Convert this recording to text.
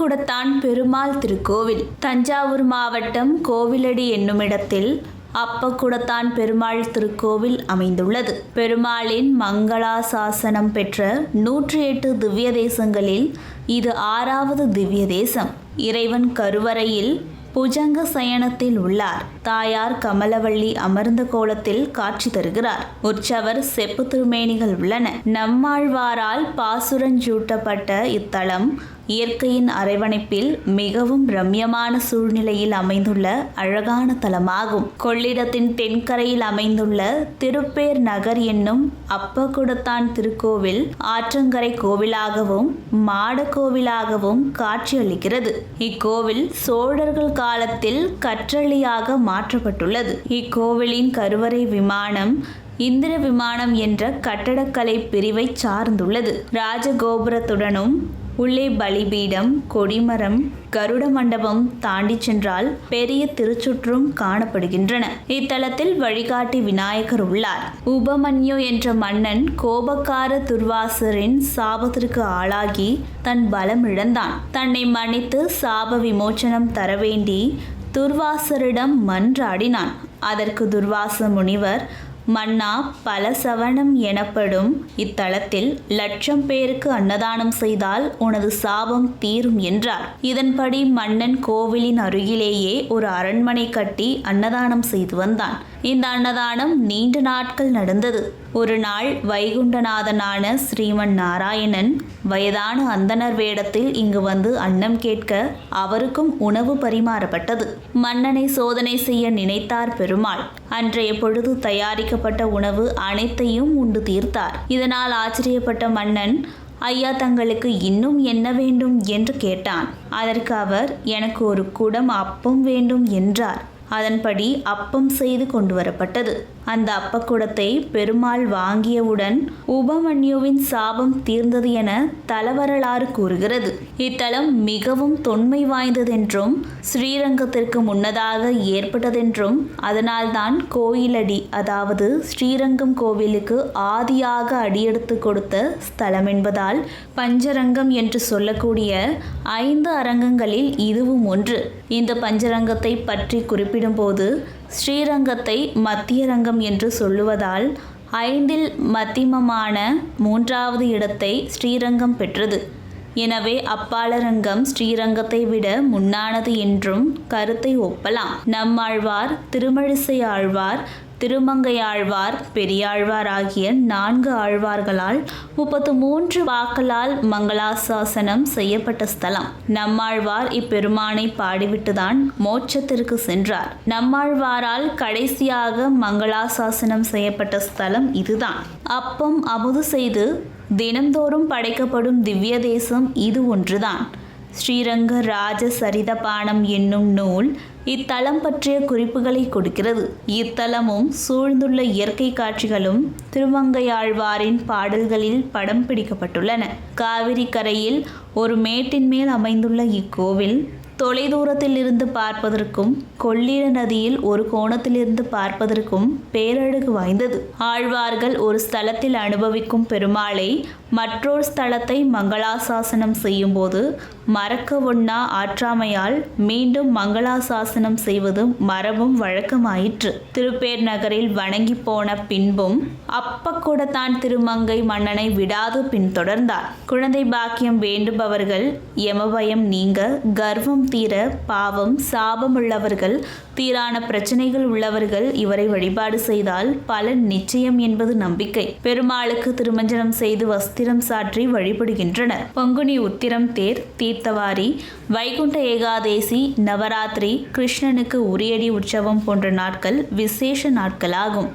அப்பக்குடத்தான் பெருமாள் திருக்கோவில். தஞ்சாவூர் மாவட்டம் கோவிலடி என்னுமிடத்தில் அப்பக்குடத்தான் பெருமாள் திருக்கோவில் அமைந்துள்ளது. பெருமாளின் மங்களாசாசனம் பெற்ற 108 திவ்ய தேசங்களில் இது 6வது திவ்ய தேசம். இறைவன் கருவறையில் புஜங்க சயனத்தில் உள்ளார். தாயார் கமலவள்ளி அமர்ந்த கோலத்தில் காட்சி தருகிறார். உற்சவர் செப்பு திருமேனிகள் உள்ளன. நம்மாழ்வாரால் பாசுரஞ்சூட்டப்பட்ட இத்தலம் இயற்கையின் அரவணைப்பில் மிகவும் ரம்யமான சூழ்நிலையில் அமைந்துள்ள அழகான தலமாகும். கொள்ளிடத்தின் தென்கரையில் அமைந்துள்ள திருப்பேர் நகர் என்னும் அப்பக்குடத்தான் திருக்கோவில் ஆற்றங்கரை கோவிலாகவும் மாட கோவிலாகவும் காட்சியளிக்கிறது. இக்கோவில் சோழர்கள் காலத்தில் கற்றளியாக மாற்றப்பட்டுள்ளது. இக்கோவிலின் கருவறை விமானம் இந்திர விமானம் என்ற கட்டடக்கலை பிரிவை சார்ந்துள்ளது. ராஜகோபுரத்துடனும் உள்ளே பலிபீடம், கொடிமரம், கருட மண்டபம் தாண்டி சென்றால் பெரிய திருச்சுற்றும் காணப்படுகின்றன. இத்தலத்தில் வழிகாட்டி விநாயகர் உள்ளார். உபமன்யு என்ற மன்னன் கோபக்கார துர்வாசரின் சாபத்திற்கு ஆளாகி தன் பலம் இழந்தான். தன்னை மன்னித்து சாப விமோச்சனம் தர வேண்டி துர்வாசரிடம் மன்றாடினான். அதற்கு துர்வாச முனிவர், மன்னா, பலசவனம் எனப்படும் இத்தலத்தில் 1,00,000 பேருக்கு அன்னதானம் செய்தால் உனது சாபம் தீரும் என்றார். இதன்படி மன்னன் கோவிலின் அருகிலேயே ஒரு அரண்மனை கட்டி அன்னதானம் செய்து வந்தான். இந்த அன்னதானம் நீண்ட நாட்கள் நடந்தது. ஒரு நாள் வைகுண்டநாதனான ஸ்ரீமன் நாராயணன் வயதான அந்தனர் வேடத்தில் இங்கு வந்து அன்னம் கேட்க அவருக்கும் உணவு பரிமாறப்பட்டது. மன்னனை சோதனை செய்ய நினைத்தார் பெருமாள். அன்றைய பொழுது தயாரிக்கப்பட்ட உணவு அனைத்தையும் உண்டு தீர்த்தார். இதனால் ஆச்சரியப்பட்ட மன்னன், ஐயா, தங்களுக்கு இன்னும் என்ன வேண்டும் என்று கேட்டான். அதற்கு அவர், எனக்கு ஒரு குடம் அப்பம் வேண்டும் என்றார். அதன்படி அப்பம் செய்து கொண்டு வரப்பட்டது. அந்த அப்பக்குடத்தை பெருமாள் வாங்கியவுடன் உபமன்யுவின் சாபம் தீர்ந்தது என தலவரலாறு கூறுகிறது. இத்தலம் மிகவும் தொன்மை வாய்ந்ததென்றும் ஸ்ரீரங்கத்திற்கு முன்னதாக ஏற்பட்டதென்றும் அதனால்தான் கோயிலடி, அதாவது ஸ்ரீரங்கம் கோவிலுக்கு ஆதியாக அடியெடுத்து கொடுத்த ஸ்தலம் என்பதால் பஞ்சரங்கம் என்று சொல்லக்கூடிய 5 அரங்கங்களில் இதுவும் ஒன்று. இந்த பஞ்சரங்கத்தை பற்றி குறிப்பிடும்போது ஸ்ரீரங்கத்தை மத்திய ரங்கம் என்று சொல்லுவதால் 5இல் மத்தியமமான 3வது இடத்தை ஸ்ரீரங்கம் பெற்றது. எனவே அப்பாலரங்கம் ஸ்ரீரங்கத்தை விட முன்னானது என்றும் கருத்தை ஒப்பலாம். நம்மாழ்வார், திருமழிசை ஆழ்வார், திருமங்கையாழ்வார், பெரியாழ்வார் ஆகிய 4 ஆழ்வார்களால் 33 வாக்களால் மங்களாசாசனம் செய்யப்பட்ட ஸ்தலம். நம்மாழ்வார் இப்பெருமானை பாடிவிட்டுதான் மோட்சத்திற்கு சென்றார். நம்மாழ்வாரால் கடைசியாக மங்களாசாசனம் செய்யப்பட்ட ஸ்தலம் இதுதான். அப்பம் அமுது செய்து தினந்தோறும் படைக்கப்படும் திவ்ய தேசம் இது ஒன்றுதான். ஸ்ரீரங்க ராஜ சரிதபானம் என்னும் நூல் இத்தலம் பற்றிய குறிப்புகளை கொடுக்கிறது. இத்தலமும் சூழ்ந்துள்ள இயற்கை காட்சிகளும் திருமங்கையாழ்வாரின் பாடல்களில் படம் பிடிக்கப்பட்டுள்ளன. காவிரி கரையில் ஒரு மேட்டின் மேல் அமைந்துள்ள இக்கோவில் தொலைதூரத்தில் இருந்து பார்ப்பதற்கும் கொள்ளிட நதியில் ஒரு கோணத்திலிருந்து பார்ப்பதற்கும் பேரழகு வாய்ந்தது. ஆழ்வார்கள் ஒரு ஸ்தலத்தில் அனுபவிக்கும் பெருமாளை மற்றொரு ஸ்தலத்தை மங்களாசாசனம் செய்யும் போது மறக்க ஒண்ணா ஆற்றாமையால் மீண்டும் மங்களாசாசனம் செய்வது மரபும் வழக்கமாயிற்று. திருப்பேர் நகரில் வணங்கி போன பின்பும் அப்பக்குடத்தான் திருமங்கை மன்னனை விடாது பின்தொடர்ந்தார். குழந்தை பாக்கியம் வேண்டுபவர்கள், யமபயம் நீங்க, கர்வம் தீர, பாவம் சாபம் உள்ளவர்கள், தீரான பிரச்சனைகள் உள்ளவர்கள் இவரை வழிபாடு செய்தால் பலன் நிச்சயம் என்பது நம்பிக்கை. பெருமாளுக்கு திருமஞ்சனம் செய்து வஸ்திரம் சாற்றி வழிபடுகின்றனர். பங்குனி உத்திரம் தேர், தீர்த்தவாரி, வைகுண்ட ஏகாதேசி, நவராத்திரி, கிருஷ்ணனுக்கு உரியடி உற்சவம் போன்ற நாட்கள் விசேஷ நாட்களாகும்.